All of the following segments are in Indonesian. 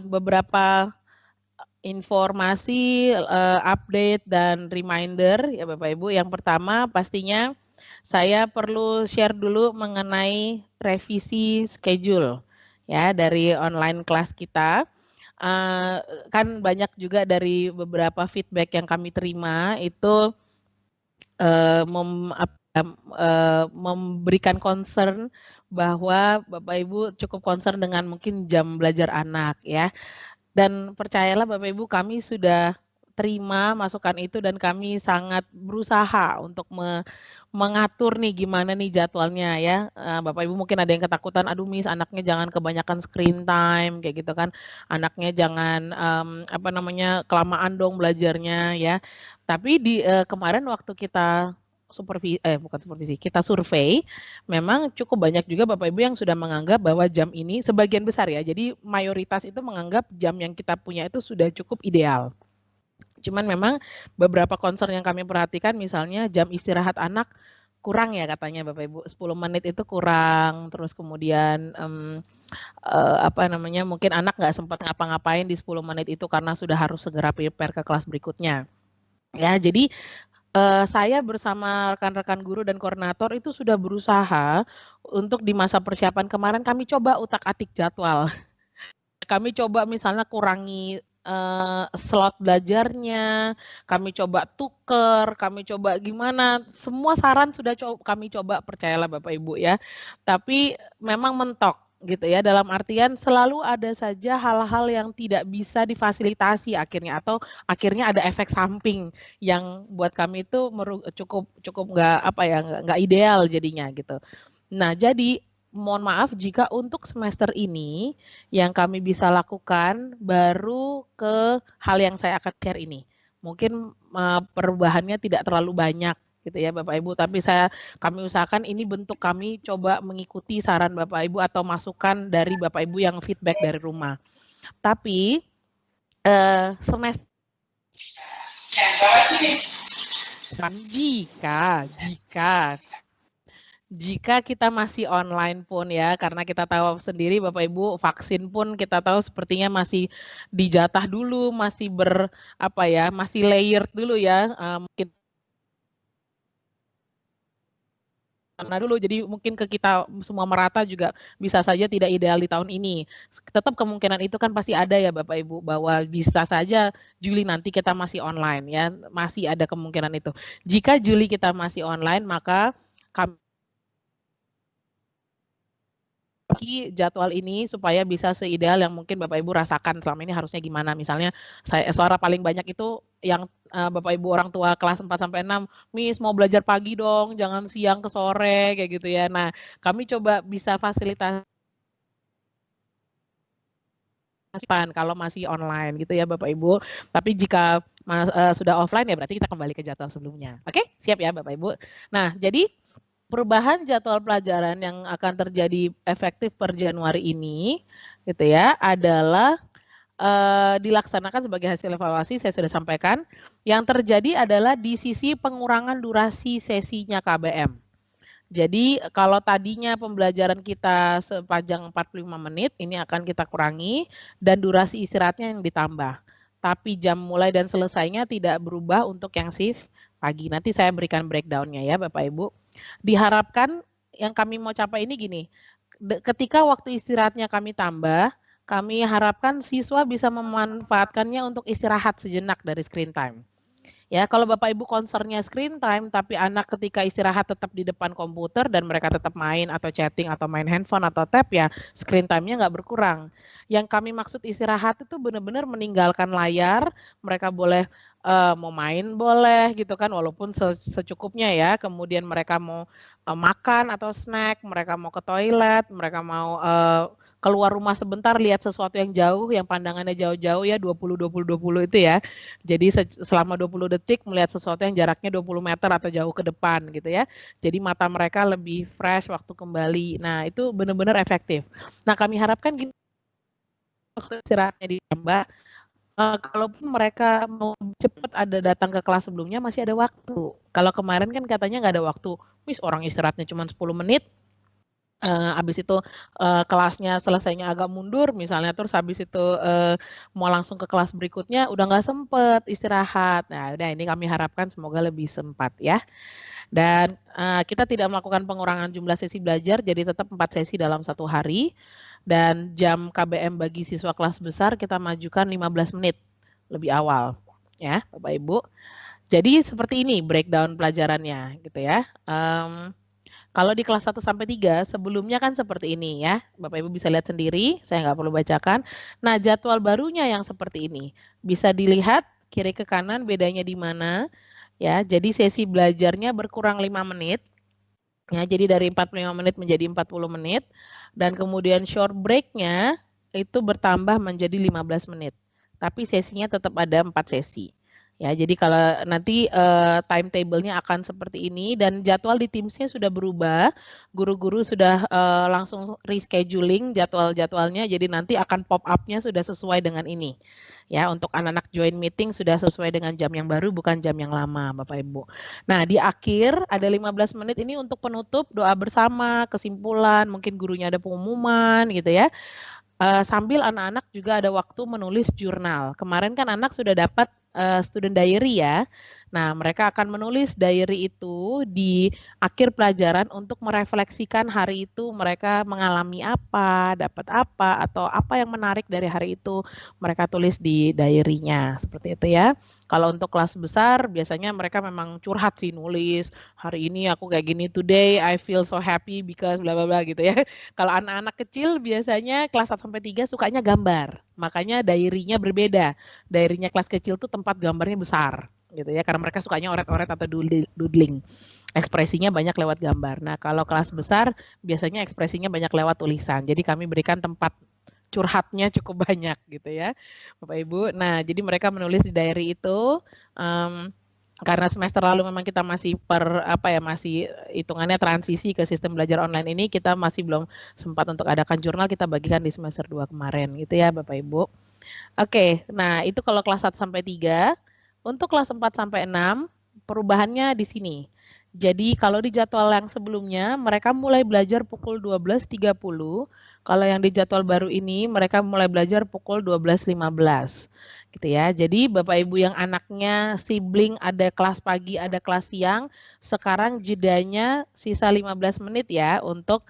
beberapa informasi, update dan reminder ya Bapak Ibu. Yang pertama pastinya saya perlu share dulu mengenai revisi schedule ya dari online kelas kita. Kan banyak juga dari beberapa feedback yang kami terima itu memberikan concern bahwa Bapak Ibu cukup concern dengan mungkin jam belajar anak ya. Dan percayalah Bapak Ibu kami sudah terima masukan itu dan kami sangat berusaha untuk mengatur nih gimana nih jadwalnya ya. Bapak Ibu mungkin ada yang ketakutan, aduh Miss anaknya jangan kebanyakan screen time kayak gitu kan. Anaknya jangan kelamaan dong belajarnya ya. Tapi kemarin waktu kita bukan supervisi, kita survei, memang cukup banyak juga Bapak Ibu yang sudah menganggap bahwa jam ini sebagian besar ya, jadi mayoritas itu menganggap jam yang kita punya itu sudah cukup ideal. Cuman memang beberapa concern yang kami perhatikan misalnya jam istirahat anak kurang ya katanya Bapak Ibu, 10 menit itu kurang, terus kemudian mungkin anak nggak sempat ngapa-ngapain di 10 menit itu karena sudah harus segera prepare ke kelas berikutnya. Ya, jadi saya bersama rekan-rekan guru dan koordinator itu sudah berusaha untuk di masa persiapan kemarin kami coba utak-atik jadwal. Kami coba misalnya kurangi slot belajarnya, kami coba tuker, kami coba gimana, semua saran sudah kami coba, percayalah Bapak Ibu ya. Tapi memang mentok gitu ya, dalam artian selalu ada saja hal-hal yang tidak bisa difasilitasi akhirnya atau akhirnya ada efek samping yang buat kami itu cukup nggak ideal jadinya gitu. Nah, jadi mohon maaf jika untuk semester ini yang kami bisa lakukan baru ke hal yang saya akan share ini. Mungkin perubahannya tidak terlalu banyak gitu ya Bapak Ibu, tapi kami usahakan ini bentuk kami coba mengikuti saran Bapak Ibu atau masukan dari Bapak Ibu yang feedback dari rumah. Tapi semester jika kita masih online pun ya, karena kita tahu sendiri Bapak Ibu vaksin pun kita tahu sepertinya masih dijatah dulu, masih masih layered dulu ya, mungkin karena dulu jadi mungkin ke kita semua merata juga bisa saja tidak ideal di tahun ini. Tetap kemungkinan itu kan pasti ada ya Bapak Ibu bahwa bisa saja Juli nanti kita masih online ya, masih ada kemungkinan itu. Jika Juli kita masih online maka kami jadwal ini supaya bisa seideal yang mungkin Bapak Ibu rasakan selama ini harusnya gimana. Misalnya suara paling banyak itu yang Bapak Ibu orang tua kelas 4 sampai 6, "Miss mau belajar pagi dong, jangan siang ke sore," kayak gitu ya. Nah, kami coba bisa fasilitasi kalau masih online gitu ya Bapak Ibu. Tapi jika sudah offline ya berarti kita kembali ke jadwal sebelumnya. Oke, siap ya Bapak Ibu. Nah, jadi perubahan jadwal pelajaran yang akan terjadi efektif per Januari ini gitu ya adalah dilaksanakan sebagai hasil evaluasi saya sudah sampaikan. Yang terjadi adalah di sisi pengurangan durasi sesinya KBM. Jadi kalau tadinya pembelajaran kita sepanjang 45 menit, ini akan kita kurangi dan durasi istirahatnya yang ditambah. Tapi jam mulai dan selesainya tidak berubah untuk yang shift pagi. Nanti saya berikan breakdown-nya ya Bapak Ibu. Diharapkan yang kami mau capai ini gini, ketika waktu istirahatnya kami tambah, kami harapkan siswa bisa memanfaatkannya untuk istirahat sejenak dari screen time. Ya, kalau Bapak Ibu concernnya screen time, tapi anak ketika istirahat tetap di depan komputer dan mereka tetap main atau chatting atau main handphone atau tab ya, screen time-nya nggak berkurang. Yang kami maksud istirahat itu benar-benar meninggalkan layar, mereka boleh mau main boleh gitu kan, walaupun secukupnya ya. Kemudian mereka mau makan atau snack, mereka mau ke toilet, mereka mau keluar rumah sebentar lihat sesuatu yang jauh, yang pandangannya jauh-jauh ya 20 itu ya. Jadi selama 20 detik melihat sesuatu yang jaraknya 20 meter atau jauh ke depan gitu ya. Jadi mata mereka lebih fresh waktu kembali. Nah, itu benar-benar efektif. Nah, kami harapkan gini waktu istirahatnya ditambah kalaupun mereka mau cepat ada datang ke kelas sebelumnya masih ada waktu. Kalau kemarin kan katanya nggak ada waktu. Wis orang istirahatnya cuma 10 menit, Habis itu kelasnya selesainya agak mundur misalnya, terus habis itu mau langsung ke kelas berikutnya udah nggak sempet istirahat. Nah, udah ini kami harapkan semoga lebih sempat ya. Dan kita tidak melakukan pengurangan jumlah sesi belajar, jadi tetap 4 sesi dalam 1 hari. Dan jam KBM bagi siswa kelas besar kita majukan 15 menit lebih awal, ya Bapak Ibu. Jadi seperti ini breakdown pelajarannya gitu ya. Kalau di kelas 1 sampai 3 sebelumnya kan seperti ini ya. Bapak Ibu bisa lihat sendiri, saya nggak perlu bacakan. Nah, jadwal barunya yang seperti ini. Bisa dilihat kiri ke kanan bedanya di mana ya. Jadi sesi belajarnya berkurang 5 menit. Ya, jadi dari 45 menit menjadi 40 menit dan kemudian short break-nya itu bertambah menjadi 15 menit. Tapi sesinya tetap ada 4 sesi. Ya, jadi kalau nanti timetable-nya akan seperti ini dan jadwal di Teams-nya sudah berubah, guru-guru sudah langsung rescheduling jadwal-jadwalnya, jadi nanti akan pop up-nya sudah sesuai dengan ini. Ya, untuk anak-anak join meeting sudah sesuai dengan jam yang baru, bukan jam yang lama, Bapak Ibu. Nah, di akhir ada 15 menit ini untuk penutup, doa bersama, kesimpulan, mungkin gurunya ada pengumuman gitu ya. Sambil anak-anak juga ada waktu menulis jurnal. Kemarin kan anak sudah dapat student diary ya. Nah, mereka akan menulis diary itu di akhir pelajaran untuk merefleksikan hari itu mereka mengalami apa, dapat apa, atau apa yang menarik dari hari itu mereka tulis di diary-nya. Seperti itu ya. Kalau untuk kelas besar biasanya mereka memang curhat sih nulis, hari ini aku kayak gini, today I feel so happy because bla bla bla gitu ya. Kalau anak-anak kecil biasanya kelas 1 sampai 3 sukanya gambar. Makanya diary-nya berbeda. Diary-nya kelas kecil tuh tempat gambarnya besar gitu ya karena mereka sukanya oret-oret atau doodling. Ekspresinya banyak lewat gambar. Nah, kalau kelas besar biasanya ekspresinya banyak lewat tulisan. Jadi kami berikan tempat curhatnya cukup banyak gitu ya, Bapak Ibu. Nah, jadi mereka menulis di diary itu karena semester lalu memang kita masih masih hitungannya transisi ke sistem belajar online ini, kita masih belum sempat untuk adakan jurnal, kita bagikan di semester 2 kemarin gitu ya Bapak Ibu. Oke, nah itu kalau kelas 1 sampai 3. Untuk kelas 4 sampai 6, perubahannya di sini. Jadi kalau di jadwal yang sebelumnya mereka mulai belajar pukul 12.30, kalau yang di jadwal baru ini mereka mulai belajar pukul 12.15. Gitu ya. Jadi Bapak Ibu yang anaknya sibling ada kelas pagi, ada kelas siang, sekarang jedanya sisa 15 menit ya untuk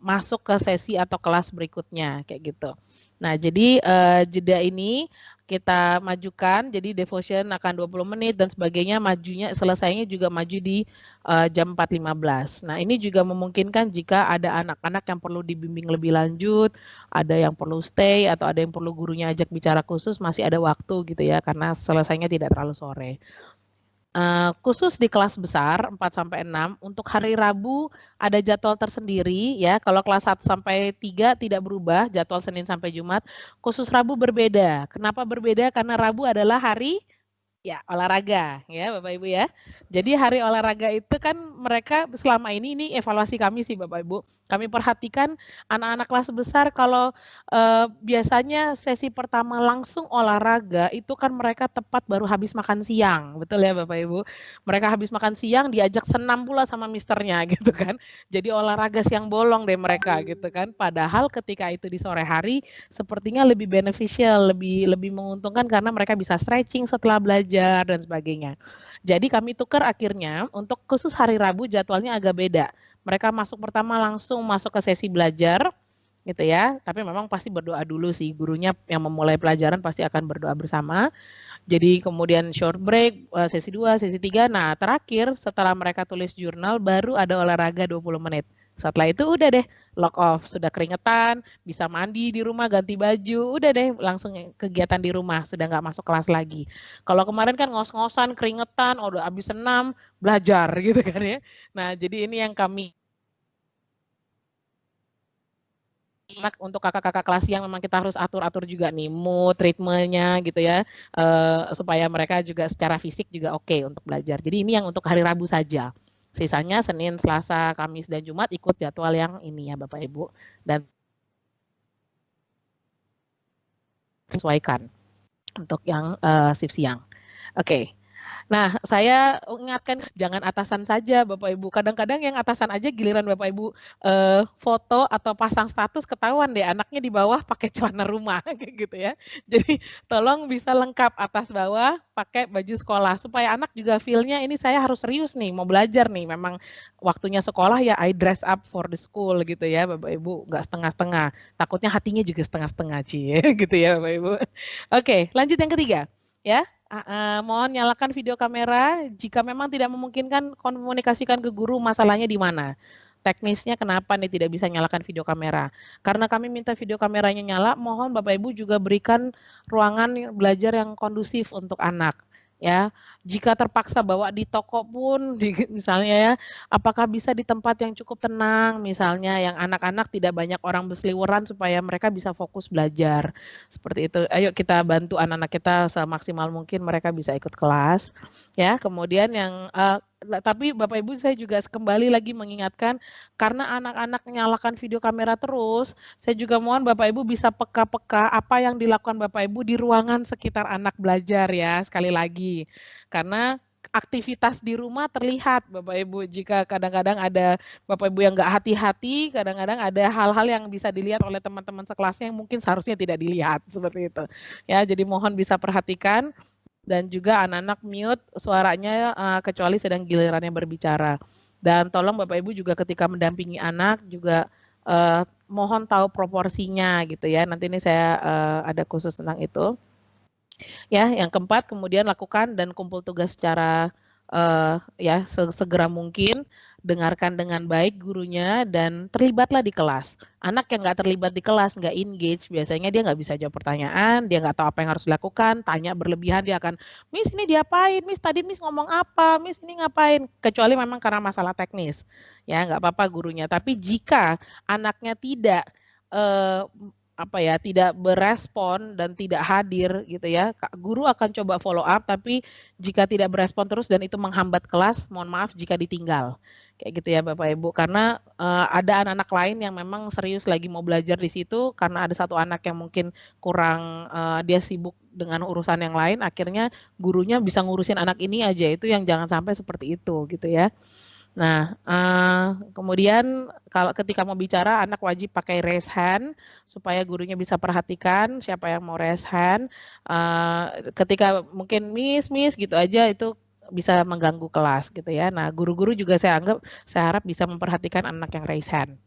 masuk ke sesi atau kelas berikutnya kayak gitu. Nah, jadi jeda ini kita majukan, jadi devotion akan 20 menit dan sebagainya, majunya selesainya juga maju di jam 4.15. Nah, ini juga memungkinkan jika ada anak-anak yang perlu dibimbing lebih lanjut, ada yang perlu stay atau ada yang perlu gurunya ajak bicara khusus, masih ada waktu gitu ya, karena selesainya tidak terlalu sore. Khusus di kelas besar 4 sampai 6 untuk hari Rabu ada jadwal tersendiri ya. Kalau kelas 1 sampai 3 tidak berubah, jadwal Senin sampai Jumat. Khusus Rabu berbeda. Kenapa berbeda? Karena Rabu adalah hari ya, olahraga ya Bapak Ibu ya. Jadi hari olahraga itu kan mereka selama ini evaluasi kami sih Bapak Ibu. Kami perhatikan anak-anak kelas besar kalau biasanya sesi pertama langsung olahraga itu kan mereka tepat baru habis makan siang. Betul ya Bapak Ibu. Mereka habis makan siang diajak senam pula sama misternya gitu kan. Jadi olahraga siang bolong deh mereka gitu kan. Padahal ketika itu di sore hari sepertinya lebih beneficial, lebih menguntungkan karena mereka bisa stretching setelah belajar dan sebagainya. Jadi kami tukar akhirnya untuk khusus hari Rabu jadwalnya agak beda. Mereka masuk pertama langsung masuk ke sesi belajar gitu ya. Tapi memang pasti berdoa dulu sih. Gurunya yang memulai pelajaran pasti akan berdoa bersama. Jadi kemudian short break, sesi 2, sesi 3. Nah, terakhir setelah mereka tulis jurnal baru ada olahraga 20 menit. Setelah itu udah deh log off, sudah keringetan, bisa mandi di rumah, ganti baju, udah deh langsung kegiatan di rumah, sudah nggak masuk kelas lagi. Kalau kemarin kan ngos-ngosan, keringetan, udah habis senam, belajar gitu kan ya. Nah, jadi ini yang kami untuk kakak-kakak kelas yang memang kita harus atur-atur juga nih mood, treatmentnya gitu ya, supaya mereka juga secara fisik juga oke untuk belajar. Jadi ini yang untuk hari Rabu saja. Sisanya Senin, Selasa, Kamis, dan Jumat ikut jadwal yang ini ya Bapak Ibu. Dan sesuaikan untuk yang shift siang. Oke. Nah, saya ingatkan jangan atasan saja Bapak Ibu. Kadang-kadang yang atasan aja giliran Bapak Ibu foto atau pasang status ketahuan deh anaknya di bawah pakai celana rumah kayak gitu ya. Jadi tolong bisa lengkap atas bawah pakai baju sekolah supaya anak juga feel-nya ini saya harus serius nih mau belajar nih. Memang waktunya sekolah ya I dress up for the school gitu ya Bapak Ibu, nggak setengah-setengah. Takutnya hatinya juga setengah-setengah cie gitu ya Bapak Ibu. Oke, lanjut yang ketiga ya. Mohon nyalakan video kamera. Jika memang tidak memungkinkan komunikasikan ke guru, masalahnya di mana? Teknisnya kenapa nih tidak bisa nyalakan video kamera? Karena kami minta video kameranya nyala, mohon Bapak Ibu juga berikan ruangan belajar yang kondusif untuk anak. Ya, jika terpaksa bawa di toko pun, misalnya ya, apakah bisa di tempat yang cukup tenang, misalnya yang anak-anak tidak banyak orang berseliweran supaya mereka bisa fokus belajar. Seperti itu. Ayo kita bantu anak-anak kita semaksimal mungkin mereka bisa ikut kelas. Ya, kemudian yang tapi Bapak Ibu saya juga kembali lagi mengingatkan karena anak-anak nyalakan video kamera terus, saya juga mohon Bapak Ibu bisa peka-peka apa yang dilakukan Bapak Ibu di ruangan sekitar anak belajar ya, sekali lagi. Karena aktivitas di rumah terlihat Bapak Ibu jika kadang-kadang ada Bapak Ibu yang nggak hati-hati, kadang-kadang ada hal-hal yang bisa dilihat oleh teman-teman sekelasnya yang mungkin seharusnya tidak dilihat seperti itu. Ya, jadi mohon bisa perhatikan dan juga anak-anak mute suaranya kecuali sedang gilirannya berbicara. Dan tolong Bapak Ibu juga ketika mendampingi anak juga mohon tahu proporsinya gitu ya. Nanti ini saya ada khusus tentang itu. Ya, yang keempat kemudian lakukan dan kumpul tugas secara ya segera mungkin, dengarkan dengan baik gurunya dan terlibatlah di kelas. Anak yang nggak terlibat di kelas, nggak engage, biasanya dia nggak bisa jawab pertanyaan, dia nggak tahu apa yang harus dilakukan, tanya berlebihan dia akan, Miss ini diapain, Miss tadi Miss ngomong apa, Miss ini ngapain, kecuali memang karena masalah teknis, ya nggak apa-apa gurunya. Tapi jika anaknya tidak eh, apa ya, tidak berespon dan tidak hadir gitu ya, guru akan coba follow up, tapi jika tidak berespon terus dan itu menghambat kelas, mohon maaf jika ditinggal. Kayak gitu ya Bapak Ibu, karena ada anak-anak lain yang memang serius lagi mau belajar di situ, karena ada satu anak yang mungkin kurang, dia sibuk dengan urusan yang lain, akhirnya gurunya bisa ngurusin anak ini aja, itu yang jangan sampai seperti itu gitu ya. Nah, kemudian kalau ketika mau bicara anak wajib pakai raise hand supaya gurunya bisa perhatikan siapa yang mau raise hand. Ketika mungkin miss gitu aja itu bisa mengganggu kelas gitu ya. Nah, guru-guru juga saya harap bisa memperhatikan anak yang raise hand.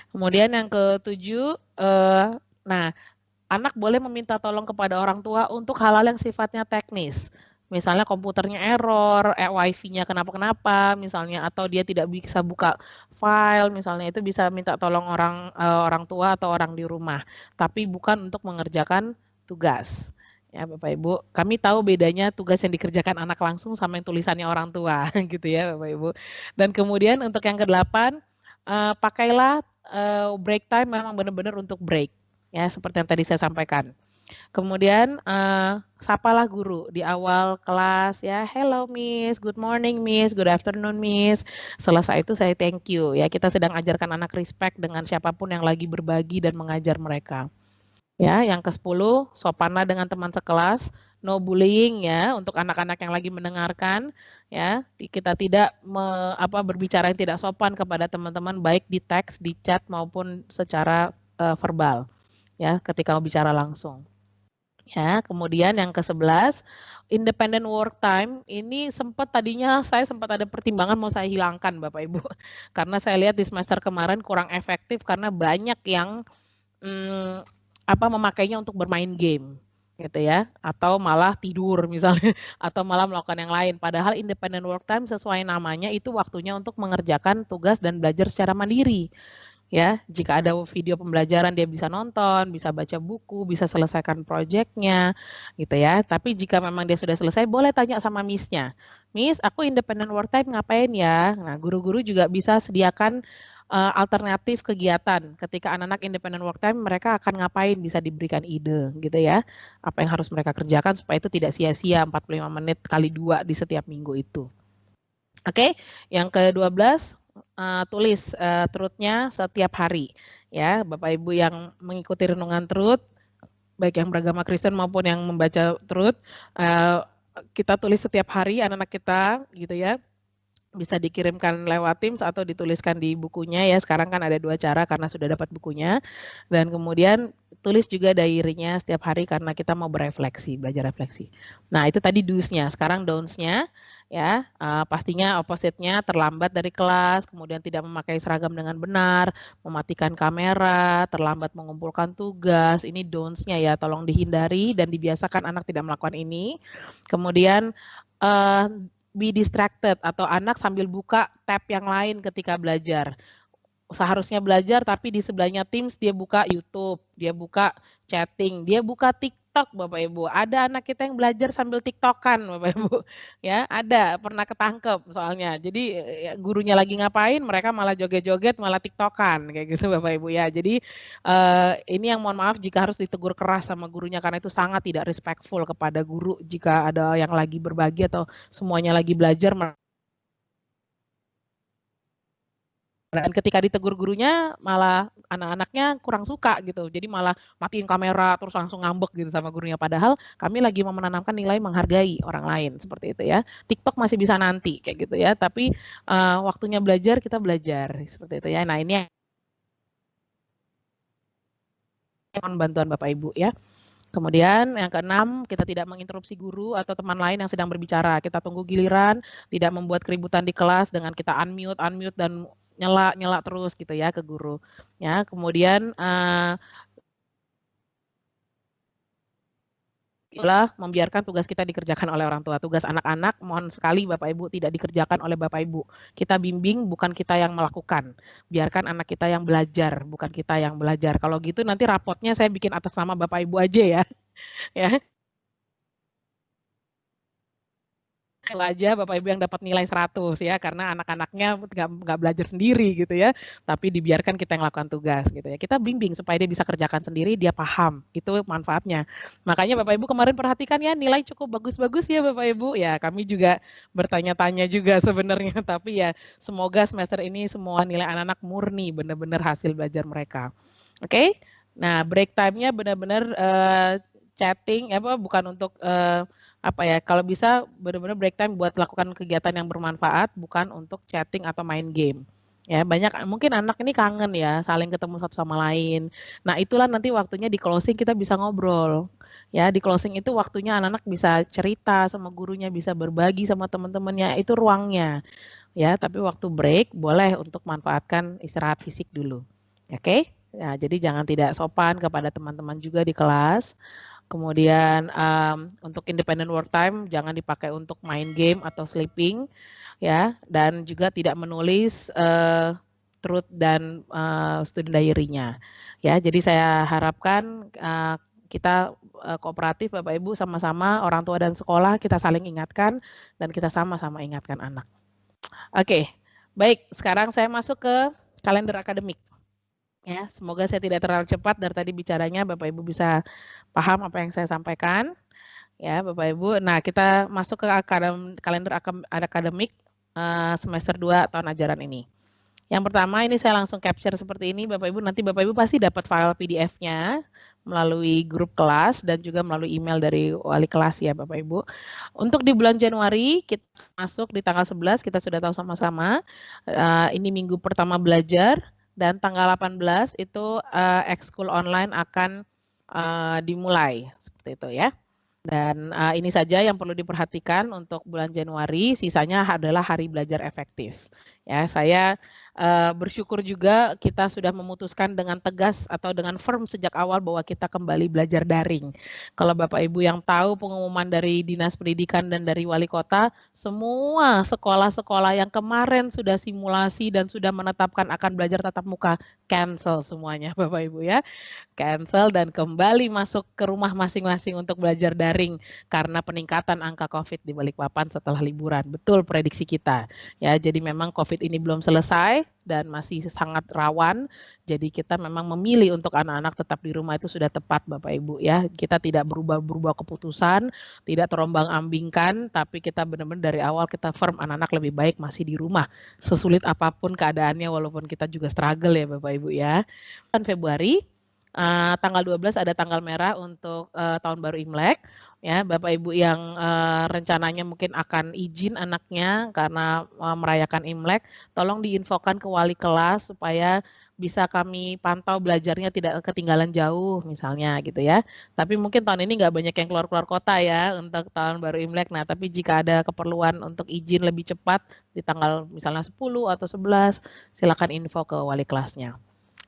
Kemudian yang ketujuh, nah anak boleh meminta tolong kepada orang tua untuk hal-hal yang sifatnya teknis. Misalnya komputernya error, wifi-nya kenapa-kenapa, misalnya atau dia tidak bisa buka file, misalnya itu bisa minta tolong orang tua atau orang di rumah. Tapi bukan untuk mengerjakan tugas. Ya Bapak Ibu, kami tahu bedanya tugas yang dikerjakan anak langsung sama yang tulisannya orang tua gitu ya Bapak Ibu. Dan kemudian untuk yang kedelapan, pakailah break time memang benar-benar untuk break. Ya, seperti yang tadi saya sampaikan. Kemudian sapalah guru di awal kelas ya, hello Miss, good morning Miss, good afternoon Miss. Selesai itu saya thank you ya. Kita sedang ajarkan anak respect dengan siapapun yang lagi berbagi dan mengajar mereka. Ya, yang ke-10 sopanlah dengan teman sekelas, no bullying ya untuk anak-anak yang lagi mendengarkan ya. Kita tidak berbicara yang tidak sopan kepada teman-teman baik di teks, di chat maupun secara verbal ya ketika bicara langsung. Ya, kemudian yang ke-11, independent work time ini tadinya saya sempat ada pertimbangan mau saya hilangkan Bapak Ibu. Karena saya lihat di semester kemarin kurang efektif karena banyak yang memakainya untuk bermain game gitu ya, atau malah tidur misalnya, atau malah melakukan yang lain. Padahal independent work time sesuai namanya itu waktunya untuk mengerjakan tugas dan belajar secara mandiri. Ya, jika ada video pembelajaran dia bisa nonton, bisa baca buku, bisa selesaikan proyeknya, gitu ya. Tapi jika memang dia sudah selesai, boleh tanya sama Miss-nya. Miss, aku independent work time ngapain ya? Nah, guru-guru juga bisa sediakan alternatif kegiatan. Ketika anak-anak independent work time, mereka akan ngapain? Bisa diberikan ide, gitu ya. Apa yang harus mereka kerjakan supaya itu tidak sia-sia 45 menit kali 2 di setiap minggu itu. Oke, yang ke-12, tulis truth-nya setiap hari ya. Bapak Ibu yang mengikuti renungan truth, baik yang beragama Kristen maupun yang membaca truth, kita tulis setiap hari anak-anak kita gitu ya. Bisa dikirimkan lewat Teams atau dituliskan di bukunya ya. Sekarang kan ada 2 cara karena sudah dapat bukunya. Dan kemudian tulis juga diary-nya setiap hari karena kita mau berefleksi, belajar refleksi. Nah, itu tadi do's-nya. Sekarang don'ts-nya ya, pastinya opposite-nya terlambat dari kelas, kemudian tidak memakai seragam dengan benar, mematikan kamera, terlambat mengumpulkan tugas. Ini don'ts-nya ya, tolong dihindari dan dibiasakan anak tidak melakukan ini. Kemudian be distracted atau anak sambil buka tab yang lain ketika belajar. Seharusnya belajar tapi di sebelahnya Teams dia buka YouTube, dia buka chatting, dia buka TikTok Bapak Ibu. Ada anak kita yang belajar sambil TikTokan Bapak Ibu. Ya, ada pernah ketangkep soalnya. Jadi gurunya lagi ngapain, mereka malah joget-joget, malah TikTokan kayak gitu Bapak Ibu ya. Jadi ini yang mohon maaf jika harus ditegur keras sama gurunya karena itu sangat tidak respectful kepada guru jika ada yang lagi berbagi atau semuanya lagi belajar. Dan ketika ditegur gurunya malah anak-anaknya kurang suka gitu. Jadi malah matiin kamera terus langsung ngambek gitu sama gurunya. Padahal kami lagi mau menanamkan nilai menghargai orang lain seperti itu ya. TikTok masih bisa nanti kayak gitu ya. Tapi waktunya belajar kita belajar seperti itu ya. Nah ini yang bantuan Bapak Ibu ya. Kemudian yang keenam, kita tidak menginterupsi guru atau teman lain yang sedang berbicara. Kita tunggu giliran, tidak membuat keributan di kelas dengan kita unmute dan nyela terus gitu ya ke guru. Ya, kemudian adalah membiarkan tugas kita dikerjakan oleh orang tua. Tugas anak-anak mohon sekali Bapak Ibu tidak dikerjakan oleh Bapak Ibu. Kita bimbing bukan kita yang melakukan. Biarkan anak kita yang belajar, bukan kita yang belajar. Kalau gitu nanti rapotnya saya bikin atas nama Bapak Ibu aja ya. Ya. Aja Bapak Ibu yang dapat nilai 100 ya karena anak-anaknya nggak belajar sendiri gitu ya, tapi dibiarkan kita yang lakukan tugas gitu ya. Kita bimbing supaya dia bisa kerjakan sendiri, dia paham, itu manfaatnya. Makanya Bapak Ibu kemarin perhatikan ya nilai cukup bagus-bagus ya Bapak Ibu. Ya kami juga bertanya-tanya juga sebenarnya, tapi ya semoga semester ini semua nilai anak-anak murni benar-benar hasil belajar mereka. Oke? Nah break time-nya benar-benar chatting bukan untuk apa ya, kalau bisa benar-benar break time buat lakukan kegiatan yang bermanfaat, bukan untuk chatting atau main game. Ya, banyak mungkin anak ini kangen ya, saling ketemu satu sama lain. Nah, itulah nanti waktunya di closing kita bisa ngobrol. Ya, di closing itu waktunya anak-anak bisa cerita sama gurunya, bisa berbagi sama teman-temannya, itu ruangnya. Ya, tapi waktu break boleh untuk manfaatkan istirahat fisik dulu. Oke? Ya, jadi jangan tidak sopan kepada teman-teman juga di kelas. Kemudian untuk independent work time jangan dipakai untuk main game atau sleeping ya dan juga tidak menulis truth dan student diary-nya. Ya, jadi saya harapkan kita kooperatif Bapak Ibu sama-sama orang tua dan sekolah kita saling ingatkan dan kita sama-sama ingatkan anak. Oke. Baik, sekarang saya masuk ke kalender akademik. Ya, semoga saya tidak terlalu cepat dari tadi bicaranya Bapak Ibu bisa paham apa yang saya sampaikan. Ya, Bapak Ibu. Nah, kita masuk ke kalender akademik semester 2 tahun ajaran ini. Yang pertama ini saya langsung capture seperti ini Bapak Ibu. Nanti Bapak Ibu pasti dapat file PDF-nya melalui grup kelas dan juga melalui email dari wali kelas ya Bapak Ibu. Untuk di bulan Januari kita masuk di tanggal 11 kita sudah tahu sama-sama. Ini minggu pertama belajar. Dan tanggal 18 itu ekskul online akan dimulai seperti itu ya. Dan ini saja yang perlu diperhatikan untuk bulan Januari, sisanya adalah hari belajar efektif. Ya, saya bersyukur juga kita sudah memutuskan dengan tegas atau dengan firm sejak awal bahwa kita kembali belajar daring. Kalau Bapak Ibu yang tahu pengumuman dari Dinas Pendidikan dan dari Wali Kota, semua sekolah-sekolah yang kemarin sudah simulasi dan sudah menetapkan akan belajar tatap muka, cancel semuanya Bapak Ibu ya. Cancel dan kembali masuk ke rumah masing-masing untuk belajar daring karena peningkatan angka COVID di Balikpapan setelah liburan. Betul prediksi kita. Ya, jadi memang COVID ini belum selesai dan masih sangat rawan. Jadi kita memang memilih untuk anak-anak tetap di rumah itu sudah tepat Bapak Ibu ya. Kita tidak berubah-berubah keputusan, tidak terombang-ambingkan, tapi kita benar-benar dari awal kita firm anak-anak lebih baik masih di rumah. Sesulit apapun keadaannya walaupun kita juga struggle ya Bapak Ibu ya. Dan Februari tanggal 12 ada tanggal merah untuk tahun baru Imlek. ya Bapak Ibu yang rencananya mungkin akan izin anaknya karena merayakan Imlek, tolong diinfokan ke wali kelas supaya bisa kami pantau belajarnya tidak ketinggalan jauh misalnya gitu ya. Tapi mungkin tahun ini nggak banyak yang keluar-keluar kota ya untuk tahun baru Imlek. Nah, tapi jika ada keperluan untuk izin lebih cepat di tanggal misalnya 10 atau 11, silakan info ke wali kelasnya.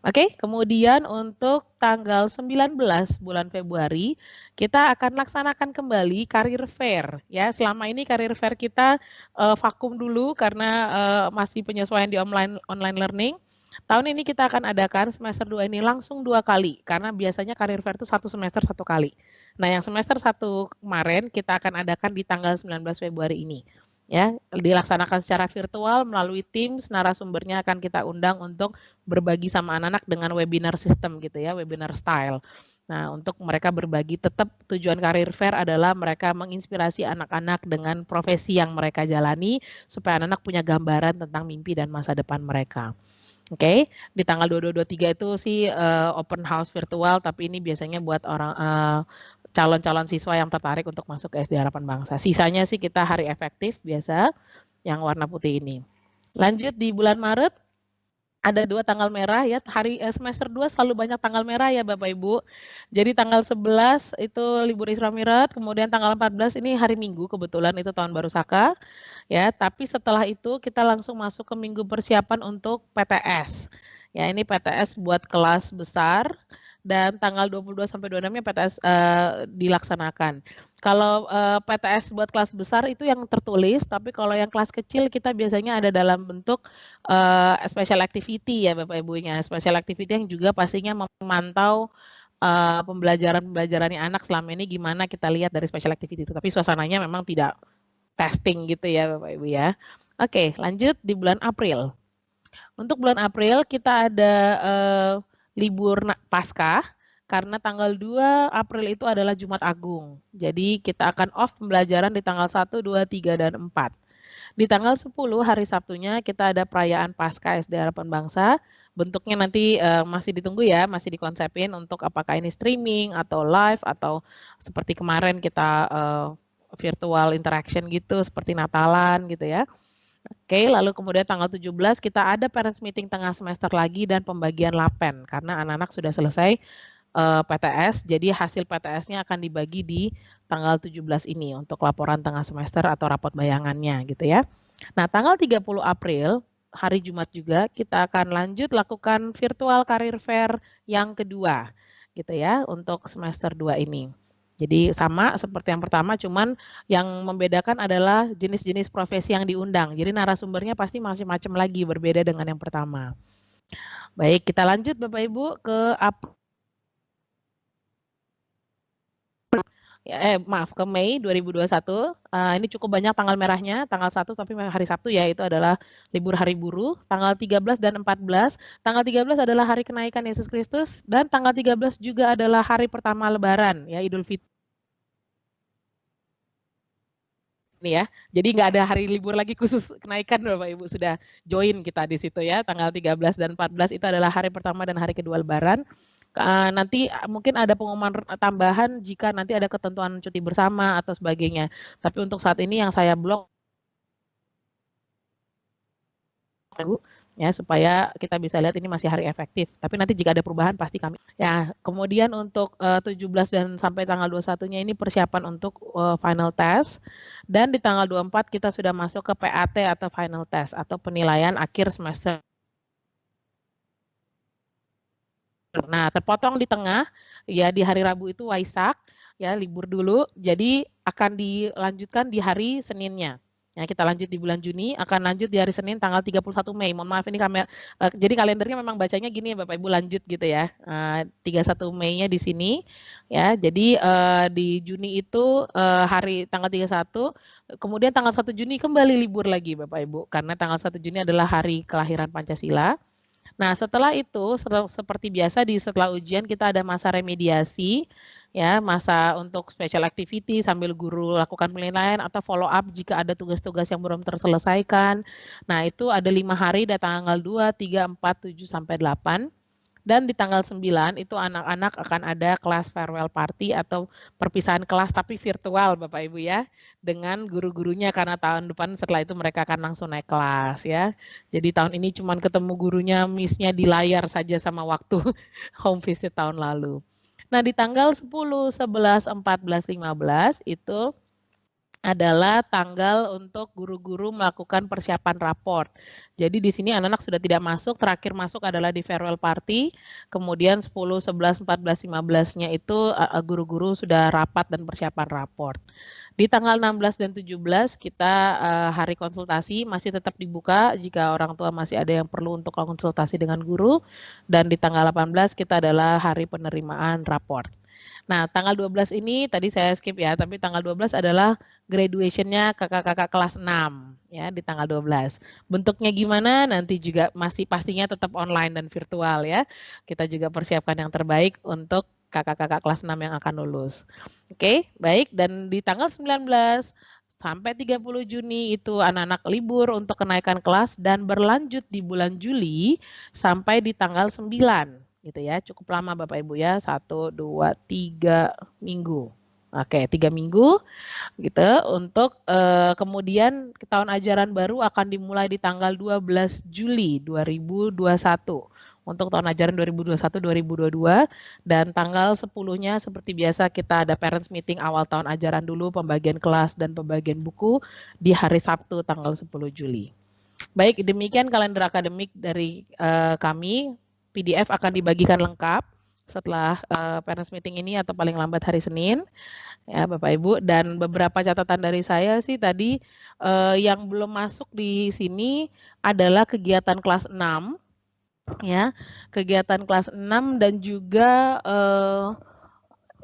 Oke, kemudian untuk tanggal 19 bulan Februari, kita akan laksanakan kembali career fair ya. Selama ini career fair kita vakum dulu karena masih penyesuaian di online learning. Tahun ini kita akan adakan semester 2 ini langsung 2 kali karena biasanya career fair itu satu semester 1 kali. Nah, yang semester 1 kemarin kita akan adakan di tanggal 19 Februari ini. Ya, dilaksanakan secara virtual melalui Teams, narasumbernya akan kita undang untuk berbagi sama anak-anak dengan webinar system gitu ya, webinar style. Nah, untuk mereka berbagi, tetap tujuan career fair adalah mereka menginspirasi anak-anak dengan profesi yang mereka jalani supaya anak-anak punya gambaran tentang mimpi dan masa depan mereka. Oke, di tanggal 22, 23 itu sih open house virtual, tapi ini biasanya buat orang calon-calon siswa yang tertarik untuk masuk ke SD Harapan Bangsa. Sisanya sih kita hari efektif biasa yang warna putih ini. Lanjut di bulan Maret ada 2 tanggal merah ya, semester 2 selalu banyak tanggal merah ya Bapak Ibu. Jadi tanggal 11 itu libur Isra Mi'raj, kemudian tanggal 14 ini hari Minggu kebetulan itu tahun baru Saka. Ya, tapi setelah itu kita langsung masuk ke minggu persiapan untuk PTS. Ya, ini PTS buat kelas besar dan tanggal 22 sampai 26-nya PTS dilaksanakan. Kalau PTS buat kelas besar itu yang tertulis, tapi kalau yang kelas kecil kita biasanya ada dalam bentuk special activity ya Bapak Ibunya. Special activity yang juga pastinya memantau pembelajaran-pembelajarannya anak selama ini gimana kita lihat dari special activity itu. Tapi suasananya memang tidak testing gitu ya Bapak Ibu ya. Oke, lanjut di bulan April. Untuk bulan April kita ada libur Paskah karena tanggal 2 April itu adalah Jumat Agung. Jadi kita akan off pembelajaran di tanggal 1, 2, 3, dan 4. Di tanggal 10 hari Sabtunya kita ada perayaan Paskah SD Harapan Bangsa. Bentuknya nanti masih ditunggu ya, masih dikonsepin untuk apakah ini streaming atau live atau seperti kemarin kita virtual interaction gitu seperti Natalan gitu ya. Oke, lalu kemudian tanggal 17 kita ada parents meeting tengah semester lagi dan pembagian lapen karena anak-anak sudah selesai PTS, jadi hasil PTS-nya akan dibagi di tanggal 17 ini untuk laporan tengah semester atau rapot bayangannya gitu ya. Nah, tanggal 30 April hari Jumat juga kita akan lanjut lakukan virtual career fair yang kedua gitu ya untuk semester 2 ini. Jadi sama seperti yang pertama, cuman yang membedakan adalah jenis-jenis profesi yang diundang. Jadi narasumbernya pasti macam-macam lagi, berbeda dengan yang pertama. Baik, kita lanjut Bapak Ibu ke ke Mei 2021. Ini cukup banyak tanggal merahnya, tanggal 1 tapi hari Sabtu ya, itu adalah libur hari buruh. Tanggal 13 dan 14. Tanggal 13 adalah hari kenaikan Yesus Kristus dan tanggal 13 juga adalah hari pertama Lebaran ya, Idul Fitri. Nih ya, jadi nggak ada hari libur lagi khusus kenaikan Bapak Ibu sudah join kita di situ ya, tanggal 13 dan 14 itu adalah hari pertama dan hari kedua Lebaran. Nanti mungkin ada pengumuman tambahan jika nanti ada ketentuan cuti bersama atau sebagainya. Tapi untuk saat ini yang saya blok ya supaya kita bisa lihat ini masih hari efektif. Tapi nanti jika ada perubahan pasti kami. Ya, kemudian untuk 17 dan sampai tanggal 21-nya ini persiapan untuk final test dan di tanggal 24 kita sudah masuk ke PAT atau final test atau penilaian akhir semester. Nah, terpotong di tengah ya di hari Rabu itu Waisak ya libur dulu. Jadi akan dilanjutkan di hari Seninnya. Ya, kita lanjut di bulan Juni, akan lanjut di hari Senin tanggal 31 Mei. Mohon maaf ini jadi kalendernya memang bacanya gini ya Bapak Ibu lanjut gitu ya. 31 Mei-nya di sini ya. Jadi di Juni itu hari tanggal 31, kemudian tanggal 1 Juni kembali libur lagi Bapak Ibu karena tanggal 1 Juni adalah hari kelahiran Pancasila. Nah, setelah itu seperti biasa setelah ujian kita ada masa remediasi ya, masa untuk special activity sambil guru lakukan penilaian atau follow up jika ada tugas-tugas yang belum terselesaikan. Nah, itu ada 5 hari dari tanggal 2, 3, 4, 7 sampai 8. Dan di tanggal 9 itu anak-anak akan ada kelas farewell party atau perpisahan kelas tapi virtual Bapak Ibu ya, dengan guru-gurunya karena tahun depan setelah itu mereka akan langsung naik kelas ya. Jadi tahun ini cuman ketemu gurunya, miss-nya di layar saja sama waktu home visit tahun lalu. Nah, di tanggal 10, 11, 14, 15 itu adalah tanggal untuk guru-guru melakukan persiapan raport. Jadi di sini anak-anak sudah tidak masuk, terakhir masuk adalah di farewell party, kemudian 10, 11, 14, 15-nya itu guru-guru sudah rapat dan persiapan raport. Di tanggal 16 dan 17 kita hari konsultasi masih tetap dibuka jika orang tua masih ada yang perlu untuk konsultasi dengan guru, dan di tanggal 18 kita adalah hari penerimaan raport. Nah, tanggal 12 ini tadi saya skip ya, tapi tanggal 12 adalah graduation-nya kakak-kakak kelas 6 ya di tanggal 12. Bentuknya gimana nanti juga masih pastinya tetap online dan virtual ya. Kita juga persiapkan yang terbaik untuk kakak-kakak kelas 6 yang akan lulus. Oke, baik, dan di tanggal 19 sampai 30 Juni itu anak-anak libur untuk kenaikan kelas dan berlanjut di bulan Juli sampai di tanggal 9 gitu ya, cukup lama Bapak Ibu ya, 1, 2, 3 minggu. Oke, 3 minggu gitu untuk kemudian tahun ajaran baru akan dimulai di tanggal 12 Juli 2021 untuk tahun ajaran 2021-2022, dan tanggal 10-nya seperti biasa kita ada parents meeting awal tahun ajaran dulu, pembagian kelas dan pembagian buku di hari Sabtu tanggal 10 Juli. Baik, demikian kalender akademik dari kami. PDF akan dibagikan lengkap setelah parents meeting ini atau paling lambat hari Senin ya Bapak Ibu, dan beberapa catatan dari saya sih tadi yang belum masuk di sini adalah kegiatan kelas 6 ya, kegiatan kelas 6 dan juga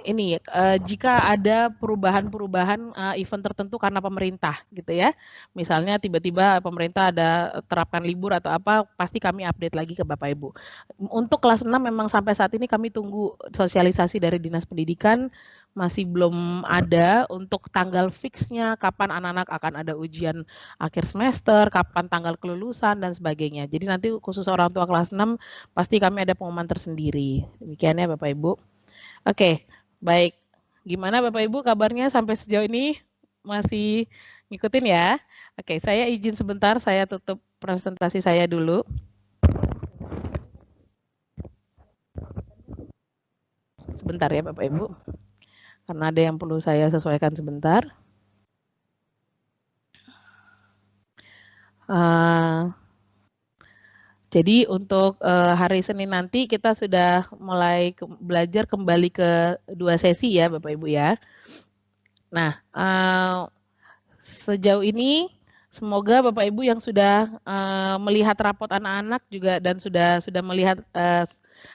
ini jika ada perubahan-perubahan event tertentu karena pemerintah gitu ya. Misalnya tiba-tiba pemerintah ada terapkan libur atau apa, pasti kami update lagi ke Bapak Ibu. Untuk kelas 6 memang sampai saat ini kami tunggu sosialisasi dari Dinas Pendidikan, masih belum ada untuk tanggal fixnya kapan anak-anak akan ada ujian akhir semester, kapan tanggal kelulusan dan sebagainya. Jadi nanti khusus orang tua kelas 6 pasti kami ada pengumuman tersendiri. Demikian ya Bapak Ibu. Oke. Baik, gimana Bapak Ibu kabarnya sampai sejauh ini? Masih ngikutin ya? Oke, saya izin sebentar, saya tutup presentasi saya dulu. Sebentar ya Bapak Ibu, karena ada yang perlu saya sesuaikan sebentar. Jadi untuk hari Senin nanti kita sudah mulai belajar kembali ke 2 sesi ya Bapak Ibu ya. Nah, sejauh ini semoga Bapak Ibu yang sudah melihat rapot anak-anak juga dan sudah melihat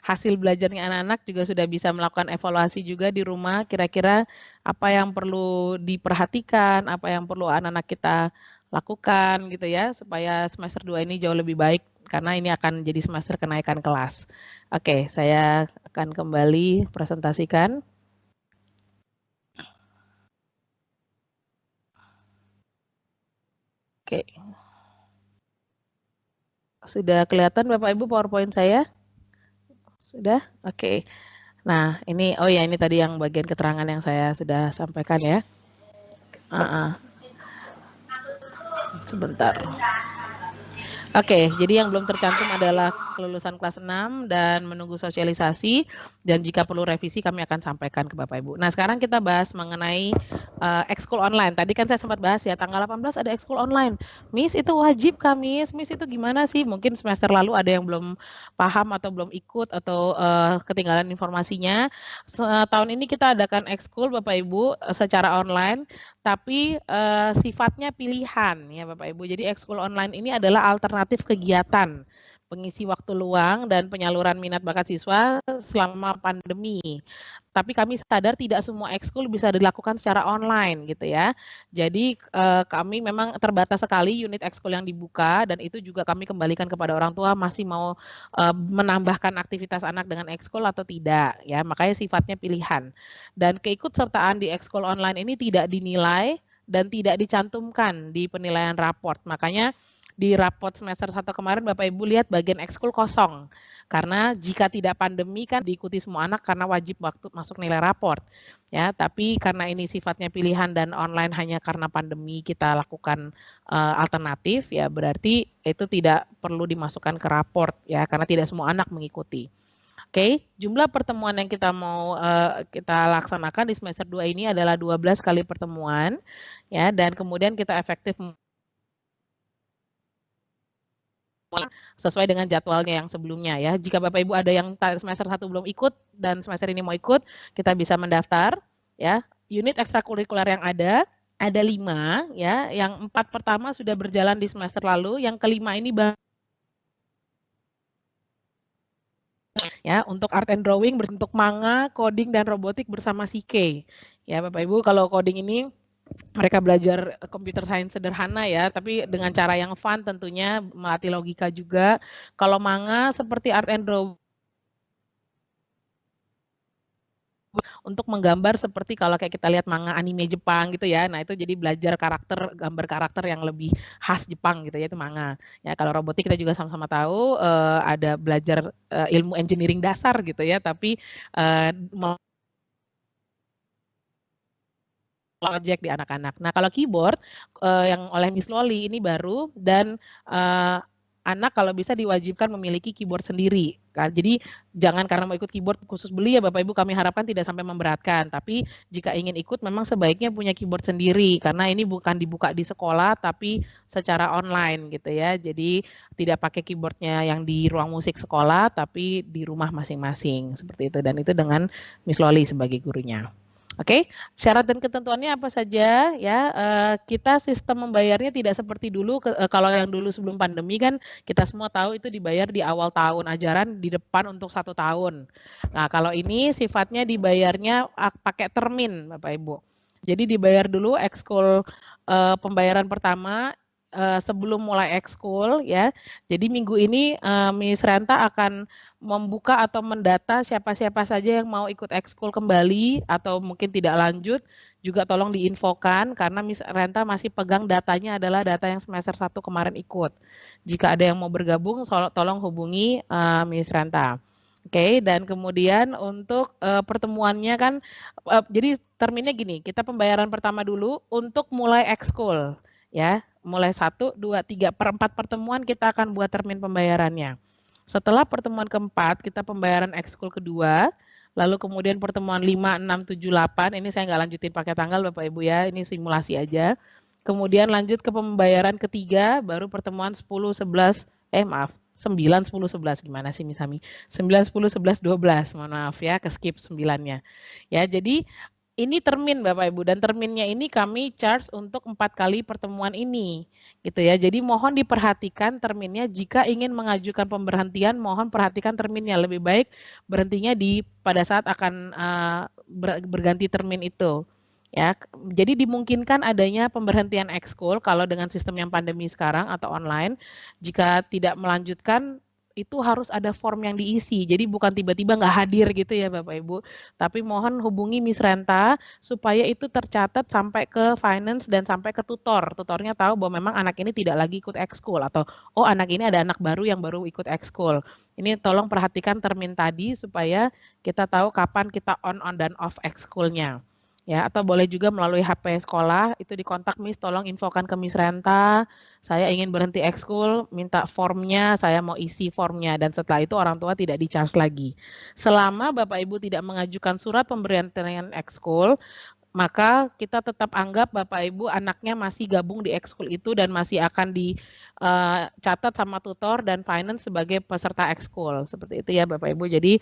hasil belajarnya anak-anak juga sudah bisa melakukan evaluasi juga di rumah, kira-kira apa yang perlu diperhatikan, apa yang perlu anak-anak kita lakukan gitu ya, supaya semester 2 ini jauh lebih baik karena ini akan jadi semester kenaikan kelas. Oke, saya akan kembali presentasikan. Oke. Sudah kelihatan Bapak Ibu PowerPoint saya? Sudah? Oke. Nah, ini oh ya ini tadi yang bagian keterangan yang saya sudah sampaikan ya. Sebentar. Oke, jadi yang belum tercantum adalah kelulusan kelas 6 dan menunggu sosialisasi, dan jika perlu revisi kami akan sampaikan ke Bapak Ibu. Nah, sekarang kita bahas mengenai ekskul online. Tadi kan saya sempat bahas ya, tanggal 18 ada ekskul online. Miss, itu wajib kah, Miss? Miss, itu gimana sih? Mungkin semester lalu ada yang belum paham atau belum ikut atau ketinggalan informasinya. Tahun ini kita adakan ekskul Bapak Ibu secara online, tapi sifatnya pilihan ya Bapak Ibu. Jadi ekskul online ini adalah alternatif kegiatan pengisi waktu luang dan penyaluran minat bakat siswa selama pandemi. Tapi kami sadar tidak semua ekskul bisa dilakukan secara online gitu ya. Jadi kami memang terbatas sekali unit ekskul yang dibuka, dan itu juga kami kembalikan kepada orang tua masih mau menambahkan aktivitas anak dengan ekskul atau tidak ya. Makanya sifatnya pilihan. Dan keikutsertaan di ekskul online ini tidak dinilai dan tidak dicantumkan di penilaian raport. Makanya di rapot semester 1 kemarin Bapak Ibu lihat bagian ekskul kosong. Karena jika tidak pandemi kan diikuti semua anak karena wajib waktu masuk nilai raport. Ya, tapi karena ini sifatnya pilihan dan online hanya karena pandemi kita lakukan alternatif ya berarti itu tidak perlu dimasukkan ke raport ya karena tidak semua anak mengikuti. Oke, jumlah pertemuan yang kita mau kita laksanakan di semester 2 ini adalah 12 kali pertemuan ya dan kemudian kita efektif sesuai dengan jadwalnya yang sebelumnya ya. Jika Bapak Ibu ada yang semester 1 belum ikut dan semester ini mau ikut, kita bisa mendaftar ya. Unit ekstrakurikuler yang ada 5 ya, yang 4 pertama sudah berjalan di semester lalu, yang kelima ini ya untuk art and drawing berbentuk manga, coding dan robotik bersama CK. Ya Bapak Ibu, kalau coding ini mereka belajar computer science sederhana ya, tapi dengan cara yang fun tentunya melatih logika juga. Kalau manga seperti art and drawing untuk menggambar seperti kalau kayak kita lihat manga anime Jepang gitu ya. Nah, itu jadi belajar karakter, gambar karakter yang lebih khas Jepang gitu ya, itu manga. Ya, kalau robotik kita juga sama-sama tahu ada belajar ilmu engineering dasar gitu ya, tapi project di anak-anak. Nah, kalau keyboard yang oleh Miss Loli ini baru dan anak kalau bisa diwajibkan memiliki keyboard sendiri. Jadi jangan karena mau ikut keyboard khusus beli ya Bapak Ibu, kami harapkan tidak sampai memberatkan. Tapi jika ingin ikut memang sebaiknya punya keyboard sendiri karena ini bukan dibuka di sekolah tapi secara online gitu ya. Jadi tidak pakai keyboardnya yang di ruang musik sekolah tapi di rumah masing-masing seperti itu dan itu dengan Miss Loli sebagai gurunya. Oke, syarat dan ketentuannya apa saja ya? Kita sistem membayarnya tidak seperti dulu. Kalau yang dulu sebelum pandemi kan kita semua tahu itu dibayar di awal tahun ajaran di depan untuk 1 tahun. Nah, kalau ini sifatnya dibayarnya pakai termin, Bapak Ibu. Jadi dibayar dulu ekskul pembayaran pertama sebelum mulai ekskul ya. Jadi minggu ini Miss Renta akan membuka atau mendata siapa-siapa saja yang mau ikut ekskul kembali atau mungkin tidak lanjut juga tolong diinfokan karena Miss Renta masih pegang datanya adalah data yang semester 1 kemarin ikut. Jika ada yang mau bergabung tolong hubungi Miss Renta. Oke, dan kemudian untuk pertemuannya kan jadi terminnya gini, kita pembayaran pertama dulu untuk mulai ekskul ya. Mulai 1, 2, 3, per 4 pertemuan kita akan buat termin pembayarannya. Setelah pertemuan keempat, kita pembayaran ekskul kedua, lalu kemudian pertemuan 5, 6, 7, 8, ini saya nggak lanjutin pakai tanggal Bapak Ibu ya, ini simulasi aja. Kemudian lanjut ke pembayaran ketiga, baru pertemuan 10, 11, maaf, 9, 10, 11, gimana sih Misami? 9, 10, 11, 12, mohon maaf ya, ke skip 9-nya. Ya, jadi ini termin Bapak Ibu dan terminnya ini kami charge untuk 4 kali pertemuan ini gitu ya. Jadi mohon diperhatikan terminnya jika ingin mengajukan pemberhentian mohon perhatikan terminnya lebih baik berhentinya pada saat akan berganti termin itu. Ya, jadi dimungkinkan adanya pemberhentian ekskul kalau dengan sistem yang pandemi sekarang atau online. Jika tidak melanjutkan itu harus ada form yang diisi. Jadi bukan tiba-tiba nggak hadir gitu ya Bapak Ibu. Tapi mohon hubungi Miss Renta supaya itu tercatat sampai ke finance dan sampai ke tutor. Tutornya tahu bahwa memang anak ini tidak lagi ikut ekskul atau oh anak ini ada anak baru yang baru ikut ekskul. Ini tolong perhatikan termin tadi supaya kita tahu kapan kita on dan off ekskulnya. Ya, atau boleh juga melalui HP sekolah, itu dikontak Miss, tolong infokan ke Miss Renta, saya ingin berhenti ekskul, minta formnya, saya mau isi formnya, dan setelah itu orang tua tidak di-charge lagi. Selama Bapak Ibu tidak mengajukan surat pemberhentian ekskul, maka kita tetap anggap Bapak Ibu anaknya masih gabung di ekskul itu dan masih akan dicatat sama tutor dan finance sebagai peserta ekskul. Seperti itu ya Bapak Ibu. Jadi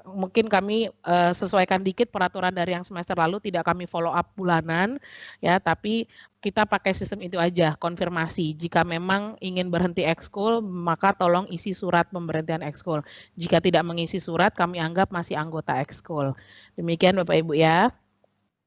mungkin kami sesuaikan dikit peraturan dari yang semester lalu, tidak kami follow up bulanan ya, tapi kita pakai sistem itu aja, konfirmasi. Jika memang ingin berhenti ekskul, maka tolong isi surat pemberhentian ekskul. Jika tidak mengisi surat, kami anggap masih anggota ekskul. Demikian Bapak Ibu ya.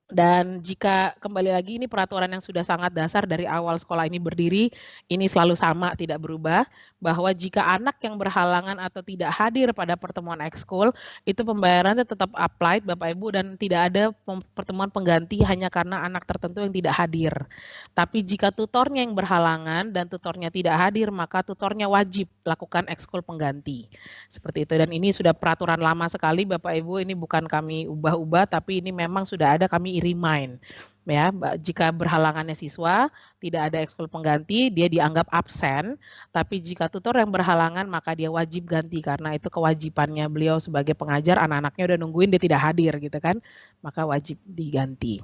Dan jika kembali lagi ini peraturan yang sudah sangat dasar dari awal sekolah ini berdiri, ini selalu sama tidak berubah, bahwa jika anak yang berhalangan atau tidak hadir pada pertemuan ekskul, itu pembayarannya tetap applied Bapak Ibu dan tidak ada pertemuan pengganti hanya karena anak tertentu yang tidak hadir. Tapi jika tutornya yang berhalangan dan tutornya tidak hadir, maka tutornya wajib lakukan ekskul pengganti. Seperti itu, dan ini sudah peraturan lama sekali Bapak Ibu, ini bukan kami ubah-ubah, tapi ini memang sudah ada, kami remind ya. Jika berhalangannya siswa tidak ada ekskul pengganti, dia dianggap absen, tapi jika tutor yang berhalangan maka dia wajib ganti karena itu kewajibannya beliau sebagai pengajar, anak-anaknya udah nungguin dia tidak hadir gitu kan, maka wajib diganti.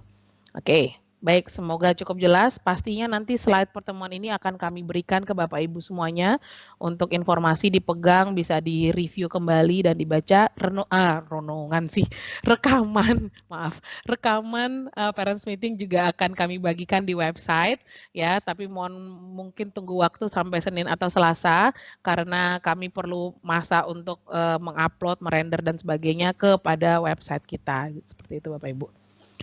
Oke, baik, semoga cukup jelas. Pastinya nanti slide pertemuan ini akan kami berikan ke Bapak Ibu semuanya untuk informasi dipegang, bisa direview kembali dan dibaca. Renungan sih, rekaman, maaf, rekaman parents meeting juga akan kami bagikan di website ya. Tapi mohon mungkin tunggu waktu sampai Senin atau Selasa karena kami perlu masa untuk mengupload, merender dan sebagainya kepada website kita. Seperti itu Bapak Ibu.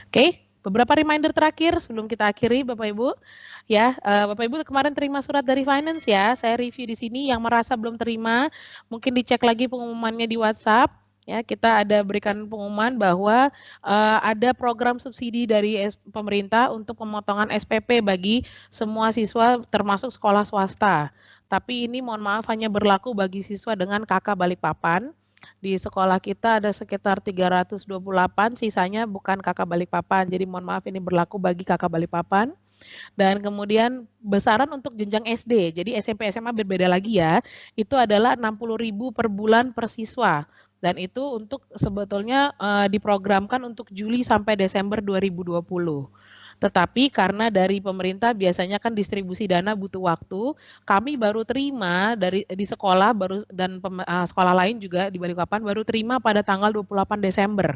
Oke. Beberapa reminder terakhir sebelum kita akhiri Bapak Ibu. Ya, Bapak Ibu kemarin terima surat dari finance ya. Saya review di sini, yang merasa belum terima mungkin dicek lagi pengumumannya di WhatsApp. Ya, kita ada berikan pengumuman bahwa ada program subsidi dari pemerintah untuk pemotongan SPP bagi semua siswa termasuk sekolah swasta. Tapi ini mohon maaf hanya berlaku bagi siswa dengan KK Balikpapan. Di sekolah kita ada sekitar 328, sisanya bukan KK Balikpapan. Jadi mohon maaf ini berlaku bagi KK Balikpapan. Dan kemudian besaran untuk jenjang SD. Jadi SMP SMA berbeda lagi ya. Itu adalah 60.000 per bulan per siswa. Dan itu untuk sebetulnya diprogramkan untuk Juli sampai Desember 2020. Tetapi karena dari pemerintah biasanya kan distribusi dana butuh waktu, kami baru terima di sekolah dan sekolah lain juga di Balikpapan baru terima pada tanggal 28 Desember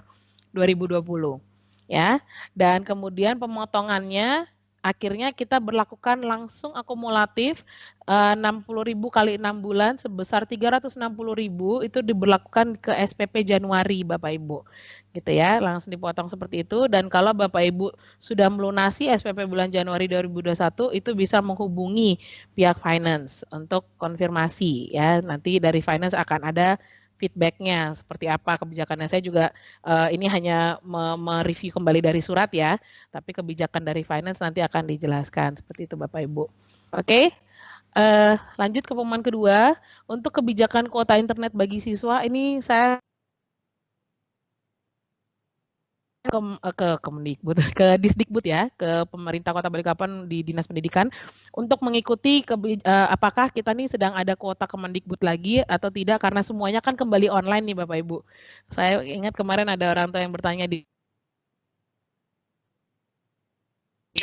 2020 ya. Dan kemudian pemotongannya akhirnya kita berlakukan langsung akumulatif 60.000 kali 6 bulan sebesar 360.000 itu diberlakukan ke SPP Januari Bapak Ibu. Gitu ya, langsung dipotong seperti itu. Dan kalau Bapak Ibu sudah melunasi SPP bulan Januari 2021 itu bisa menghubungi pihak finance untuk konfirmasi ya. Nanti dari finance akan ada feedback-nya seperti apa kebijakannya. Saya juga ini hanya mereview kembali dari surat ya, tapi kebijakan dari finance nanti akan dijelaskan seperti itu Bapak Ibu. Oke, lanjut ke pengumuman kedua. Untuk kebijakan kuota internet bagi siswa, ini saya ke Kemendikbud, ke Disdikbud ya, ke pemerintah Kota Balikpapan di Dinas Pendidikan untuk mengikuti apakah kita nih sedang ada kuota Kemendikbud lagi atau tidak karena semuanya kan kembali online nih Bapak Ibu. Saya ingat kemarin ada orang tua yang bertanya di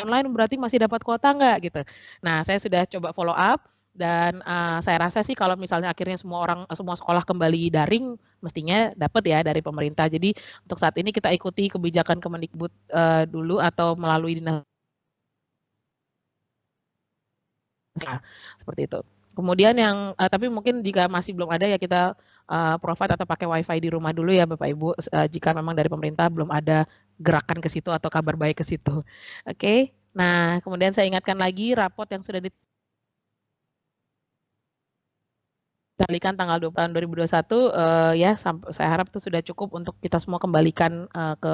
online berarti masih dapat kuota nggak gitu. Nah, saya sudah coba follow up dan saya rasa sih kalau misalnya akhirnya semua sekolah kembali daring, mestinya dapat ya dari pemerintah. Jadi untuk saat ini kita ikuti kebijakan Kemendikbud dulu atau melalui dinas seperti itu. Kemudian yang tapi mungkin jika masih belum ada ya kita provide atau pakai WiFi di rumah dulu ya Bapak Ibu. Jika memang dari pemerintah belum ada gerakan ke situ atau kabar baik ke situ. Oke. Nah, kemudian saya ingatkan lagi raport yang sudah dikalikan tanggal 20 tahun 2021 ya saya harap itu sudah cukup untuk kita semua kembalikan ke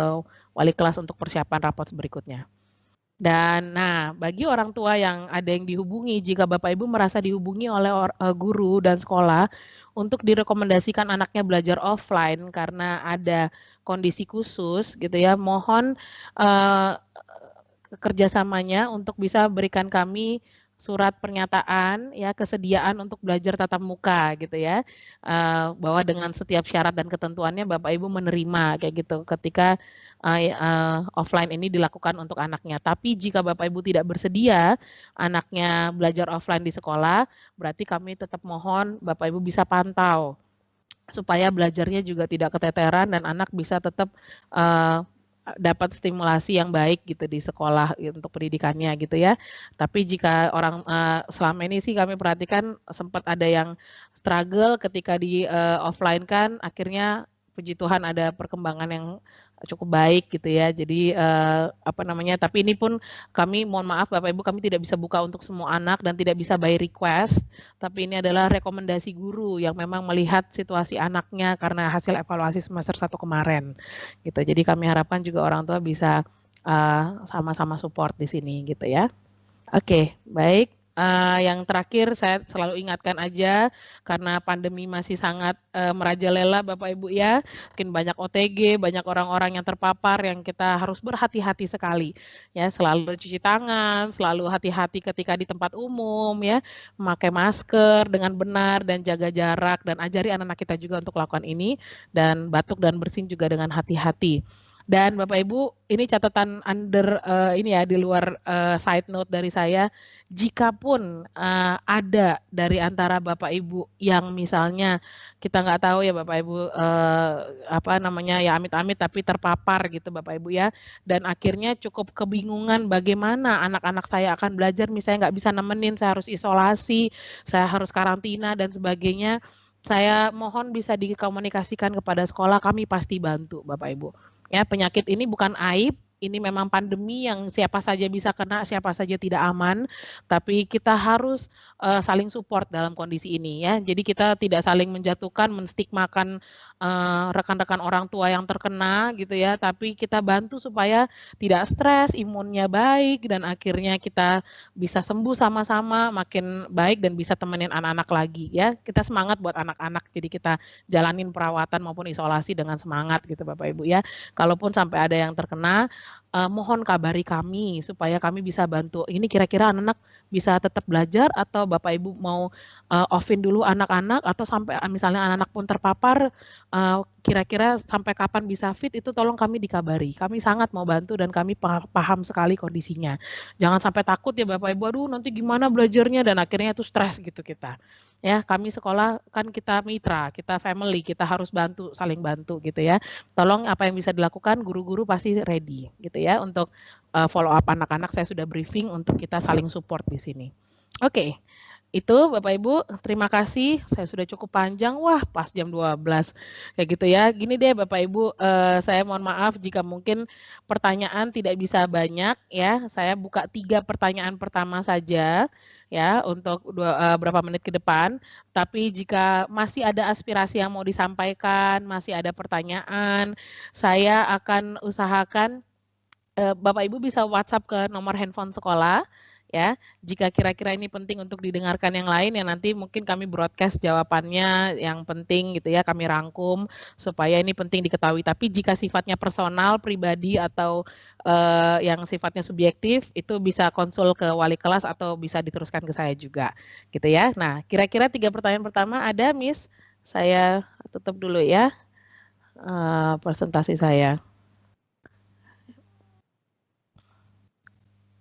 wali kelas untuk persiapan raport berikutnya. Dan nah, bagi orang tua yang ada yang dihubungi, jika Bapak Ibu merasa dihubungi oleh guru dan sekolah untuk direkomendasikan anaknya belajar offline karena ada kondisi khusus gitu ya, mohon kerjasamanya untuk bisa berikan kami surat pernyataan ya kesediaan untuk belajar tatap muka gitu ya, bahwa dengan setiap syarat dan ketentuannya Bapak Ibu menerima kayak gitu ketika offline ini dilakukan untuk anaknya. Tapi jika Bapak Ibu tidak bersedia anaknya belajar offline di sekolah, berarti kami tetap mohon Bapak Ibu bisa pantau supaya belajarnya juga tidak keteteran dan anak bisa tetap dapat stimulasi yang baik gitu di sekolah untuk pendidikannya gitu ya. Tapi jika orang selama ini sih kami perhatikan sempat ada yang struggle ketika di offline kan akhirnya puji Tuhan ada perkembangan yang cukup baik gitu ya. Jadi apa namanya? Tapi ini pun kami mohon maaf Bapak Ibu kami tidak bisa buka untuk semua anak dan tidak bisa by request. Tapi ini adalah rekomendasi guru yang memang melihat situasi anaknya karena hasil evaluasi semester 1 kemarin. Gitu. Jadi kami harapkan juga orang tua bisa sama-sama support di sini gitu ya. Oke, baik. Yang terakhir saya selalu ingatkan aja karena pandemi masih sangat merajalela Bapak Ibu ya. Mungkin banyak OTG, banyak orang-orang yang terpapar yang kita harus berhati-hati sekali. Ya, selalu cuci tangan, selalu hati-hati ketika di tempat umum ya, memakai masker dengan benar dan jaga jarak dan ajari anak-anak kita juga untuk lakukan ini dan batuk dan bersin juga dengan hati-hati. Dan Bapak Ibu, ini catatan under ini ya di luar side note dari saya, jikapun ada dari antara Bapak Ibu yang misalnya kita nggak tahu ya Bapak Ibu apa namanya ya amit-amit tapi terpapar gitu Bapak Ibu ya, dan akhirnya cukup kebingungan bagaimana anak-anak saya akan belajar, misalnya nggak bisa nemenin, saya harus isolasi, saya harus karantina dan sebagainya. Saya mohon bisa dikomunikasikan kepada sekolah, kami pasti bantu Bapak Ibu. Ya, penyakit ini bukan aib, ini memang pandemi yang siapa saja bisa kena, siapa saja tidak aman, tapi kita harus saling support dalam kondisi ini ya. Jadi kita tidak saling menjatuhkan, menstigmakan rekan-rekan orang tua yang terkena gitu ya, tapi kita bantu supaya tidak stres, imunnya baik dan akhirnya kita bisa sembuh sama-sama, makin baik dan bisa temenin anak-anak lagi ya. Kita semangat buat anak-anak, jadi kita jalanin perawatan maupun isolasi dengan semangat gitu Bapak Ibu ya. Kalaupun sampai ada yang terkena, mohon kabari kami supaya kami bisa bantu. Ini kira-kira anak-anak bisa tetap belajar atau Bapak Ibu mau off-in dulu anak-anak atau sampai misalnya anak-anak pun terpapar, kira-kira sampai kapan bisa fit itu tolong kami dikabari. Kami sangat mau bantu dan kami paham sekali kondisinya. Jangan sampai takut ya Bapak Ibu, aduh nanti gimana belajarnya dan akhirnya itu stres gitu kita. Ya, kami sekolah kan kita mitra, kita family, kita harus bantu, saling bantu gitu ya. Tolong apa yang bisa dilakukan guru-guru pasti ready gitu ya untuk follow up anak-anak. Saya sudah briefing untuk kita saling support di sini. Oke. Itu Bapak Ibu, terima kasih. Saya sudah cukup panjang. Wah, pas jam 12. Kayak gitu ya. Gini deh Bapak Ibu, saya mohon maaf jika mungkin pertanyaan tidak bisa banyak ya. Saya buka 3 pertanyaan pertama saja ya untuk berapa menit ke depan. Tapi jika masih ada aspirasi yang mau disampaikan, masih ada pertanyaan, saya akan usahakan Bapak Ibu bisa WhatsApp ke nomor handphone sekolah ya. Jika kira-kira ini penting untuk didengarkan yang lain ya nanti mungkin kami broadcast jawabannya yang penting gitu ya, kami rangkum supaya ini penting diketahui. Tapi jika sifatnya personal, pribadi atau yang sifatnya subjektif itu bisa konsul ke wali kelas atau bisa diteruskan ke saya juga gitu ya. Nah, kira-kira 3 pertanyaan pertama ada Miss? Saya tutup dulu ya presentasi saya.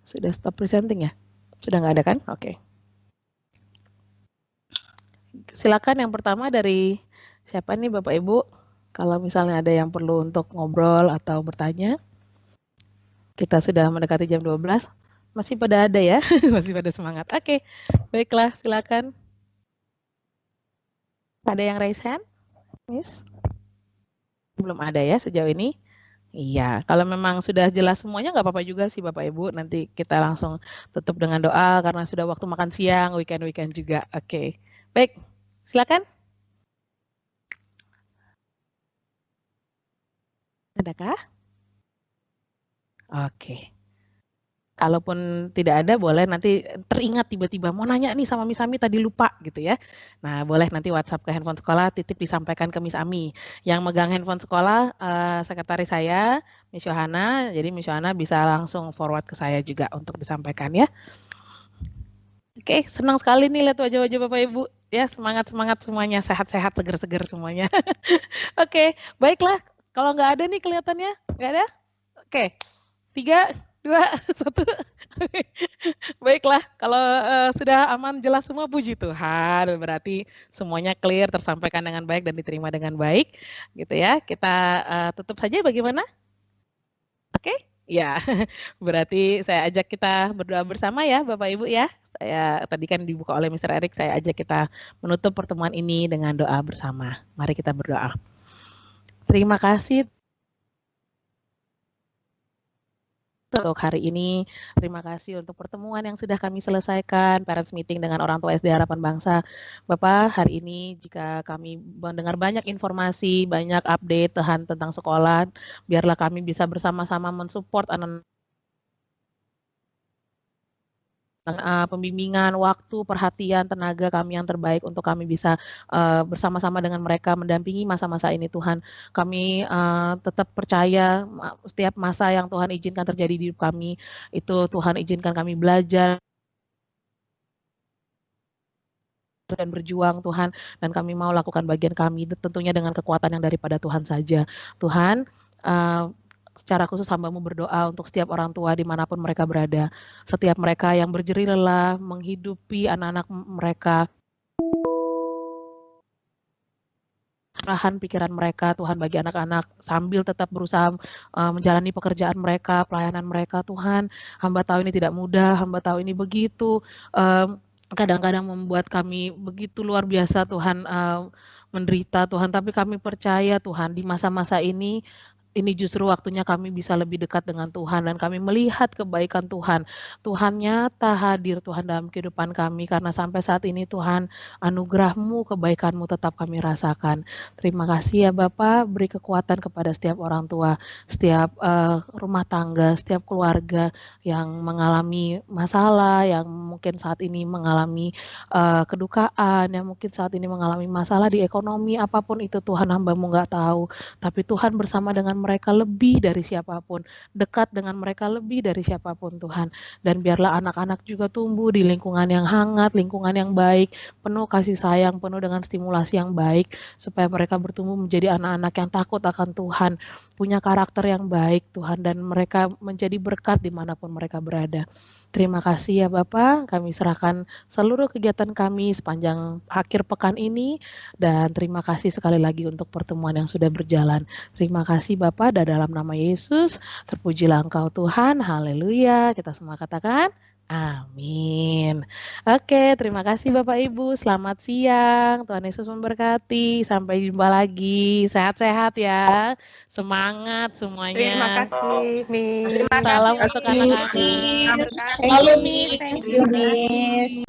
Sudah stop presenting ya? Sudah nggak ada kan? Oke. Silakan yang pertama dari siapa nih Bapak Ibu? Kalau misalnya ada yang perlu untuk ngobrol atau bertanya. Kita sudah mendekati jam 12. Masih pada ada ya? Masih pada semangat. Oke. Baiklah, silakan. Ada yang raise hand? Miss? Belum ada ya sejauh ini? Iya, kalau memang sudah jelas semuanya nggak apa-apa juga sih Bapak Ibu. Nanti kita langsung tutup dengan doa karena sudah waktu makan siang, weekend-weekend juga. Oke, baik, silakan. Adakah? Oke. Kalaupun tidak ada boleh nanti teringat tiba-tiba mau nanya nih sama Miss Ami tadi lupa gitu ya. Nah boleh nanti WhatsApp ke handphone sekolah titip disampaikan ke Miss Ami. Yang megang handphone sekolah sekretaris saya Miss Yohana. Jadi Miss Yohana bisa langsung forward ke saya juga untuk disampaikan ya. Oke, senang sekali nih lihat wajah-wajah Bapak Ibu. Ya semangat-semangat semuanya, sehat-sehat, seger-seger semuanya. Oke, baiklah. Kalau nggak ada nih kelihatannya, nggak ada? Oke, 3, 2, 1. Baiklah, kalau sudah aman jelas semua puji Tuhan, berarti semuanya clear, tersampaikan dengan baik dan diterima dengan baik, gitu ya. Kita tutup saja bagaimana? Oke? Ya, berarti saya ajak kita berdoa bersama ya Bapak Ibu ya. Saya tadi kan dibuka oleh Mr. Erik, saya ajak kita menutup pertemuan ini dengan doa bersama. Mari kita berdoa. Terima kasih untuk hari ini. Terima kasih untuk pertemuan yang sudah kami selesaikan, parents meeting dengan orang tua SD Harapan Bangsa. Bapak, hari ini jika kami mendengar banyak informasi, banyak update tentang sekolah, biarlah kami bisa bersama-sama mensupport anak-anak pembimbingan, waktu, perhatian, tenaga kami yang terbaik untuk kami bisa bersama-sama dengan mereka mendampingi masa-masa ini Tuhan. Kami tetap percaya setiap masa yang Tuhan izinkan terjadi di hidup kami, itu Tuhan izinkan kami belajar dan berjuang Tuhan, dan kami mau lakukan bagian kami tentunya dengan kekuatan yang daripada Tuhan saja. Tuhan, secara khusus hamba-Mu berdoa untuk setiap orang tua dimanapun mereka berada, setiap mereka yang berjerih lelah menghidupi anak-anak mereka, cerahan pikiran mereka Tuhan bagi anak-anak sambil tetap berusaha menjalani pekerjaan mereka, pelayanan mereka Tuhan. Hamba tahu ini tidak mudah, hamba tahu ini begitu kadang-kadang membuat kami begitu luar biasa Tuhan menderita Tuhan, tapi kami percaya Tuhan di masa-masa ini justru waktunya kami bisa lebih dekat dengan Tuhan dan kami melihat kebaikan Tuhan. Tuhan nyata hadir Tuhan dalam kehidupan kami karena sampai saat ini Tuhan anugerah-Mu, kebaikan-Mu tetap kami rasakan. Terima kasih ya Bapak, beri kekuatan kepada setiap orang tua, setiap rumah tangga, setiap keluarga yang mengalami masalah, yang mungkin saat ini mengalami kedukaan, yang mungkin saat ini mengalami masalah di ekonomi, apapun itu Tuhan hamba-Mu nggak tahu. Tapi Tuhan bersama dengan mereka lebih dari siapapun, dekat dengan mereka lebih dari siapapun Tuhan. Dan biarlah anak-anak juga tumbuh di lingkungan yang hangat, lingkungan yang baik, penuh kasih sayang, penuh dengan stimulasi yang baik, supaya mereka bertumbuh menjadi anak-anak yang takut akan Tuhan, punya karakter yang baik Tuhan, dan mereka menjadi berkat dimanapun mereka berada. Terima kasih ya Bapak, kami serahkan seluruh kegiatan kami sepanjang akhir pekan ini, dan terima kasih sekali lagi untuk pertemuan yang sudah berjalan. Terima kasih Bapak, dan dalam nama Yesus, terpujilah Engkau Tuhan, haleluya. Kita semua katakan, amin. Oke, terima kasih Bapak Ibu, selamat siang, Tuhan Yesus memberkati, sampai jumpa lagi, sehat-sehat ya, semangat semuanya. Terima kasih, Miss. Salam untuk anak-anak. Thank you, Miss. Thank you, Miss.